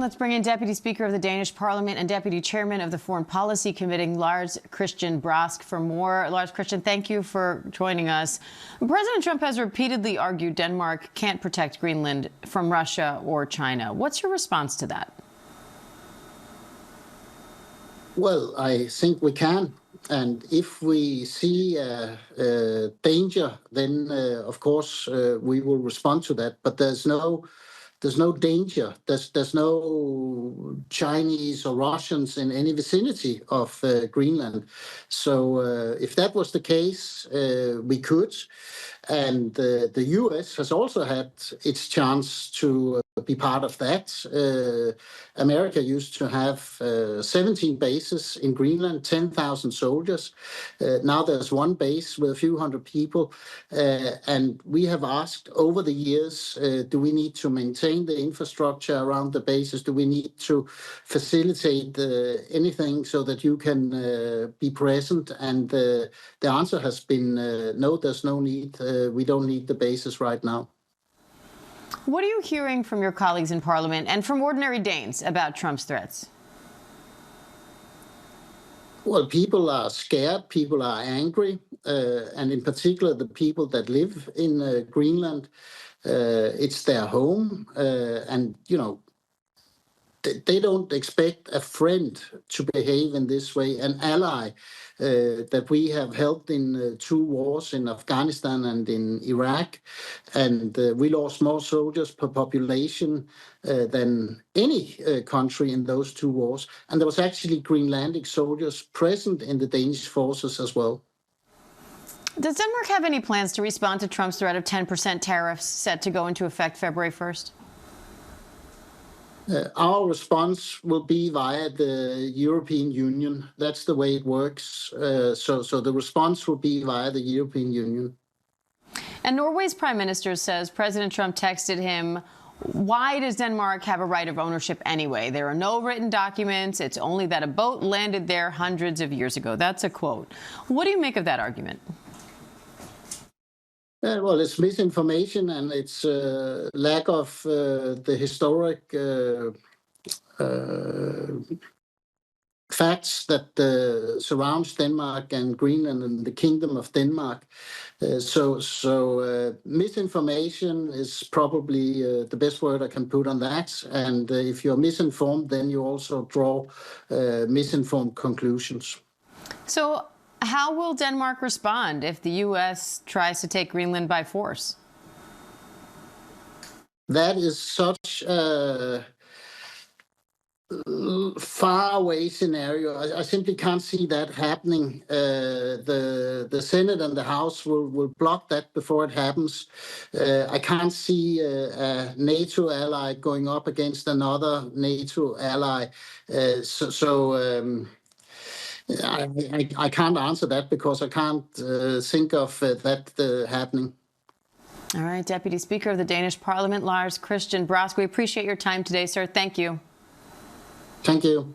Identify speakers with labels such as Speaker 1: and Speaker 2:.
Speaker 1: Let's bring in Deputy Speaker of the Danish Parliament and Deputy Chairman of the Foreign Policy Committee, Lars-Christian Brask, for more. Lars-Christian, thank you for joining us. President Trump has repeatedly argued Denmark can't protect Greenland from Russia or China. What's your response to that?
Speaker 2: Well, I think we can. And if we see danger, then, of course, we will respond to that. But there's no danger. There's no Chinese or Russians in any vicinity of Greenland. So if that was the case, we could. And the U.S. has also had its chance to be part of that. America used to have 17 bases in Greenland, 10,000 soldiers. Now there's one base with a few hundred people. And we have asked over the years, do we need to maintain the infrastructure around the bases? Do we need to facilitate anything so that you can be present? And the answer has been no, there's no need. We don't need the bases right now.
Speaker 1: What are you hearing from your colleagues in Parliament and from ordinary Danes about Trump's threats?
Speaker 2: Well, people are scared, people are angry, and in particular the people that live in Greenland. It's their home, and, you know, they don't expect a friend to behave in this way, an ally that we have helped in 2 wars in Afghanistan and in Iraq. And we lost more soldiers per population than any country in those 2 wars. And there was actually Greenlandic soldiers present in the Danish forces as well.
Speaker 1: Does Denmark have any plans to respond to Trump's threat of 10% tariffs set to go into effect February 1st?
Speaker 2: Our response will be via the European Union. That's the way it works. So the response will be via the European Union.
Speaker 1: And Norway's prime minister says President Trump texted him, "Why does Denmark have a right of ownership anyway? There are no written documents. It's only that a boat landed there hundreds of years ago." That's a quote. What do you make of that argument?
Speaker 2: Well, it's misinformation and it's lack of the historic facts that surrounds Denmark and Greenland and the Kingdom of Denmark. So misinformation is probably the best word I can put on that. And if you're misinformed, then you also draw misinformed conclusions.
Speaker 1: So how will Denmark respond if the U.S. tries to take Greenland by force?
Speaker 2: That is such a far-away scenario. I simply can't see that happening. The Senate and the House will block that before it happens. I can't see a NATO ally going up against another NATO ally. I can't answer that because I can't think of that happening.
Speaker 1: All right, Deputy Speaker of the Danish Parliament, Lars-Christian Brask, we appreciate your time today, sir. Thank you.
Speaker 2: Thank you.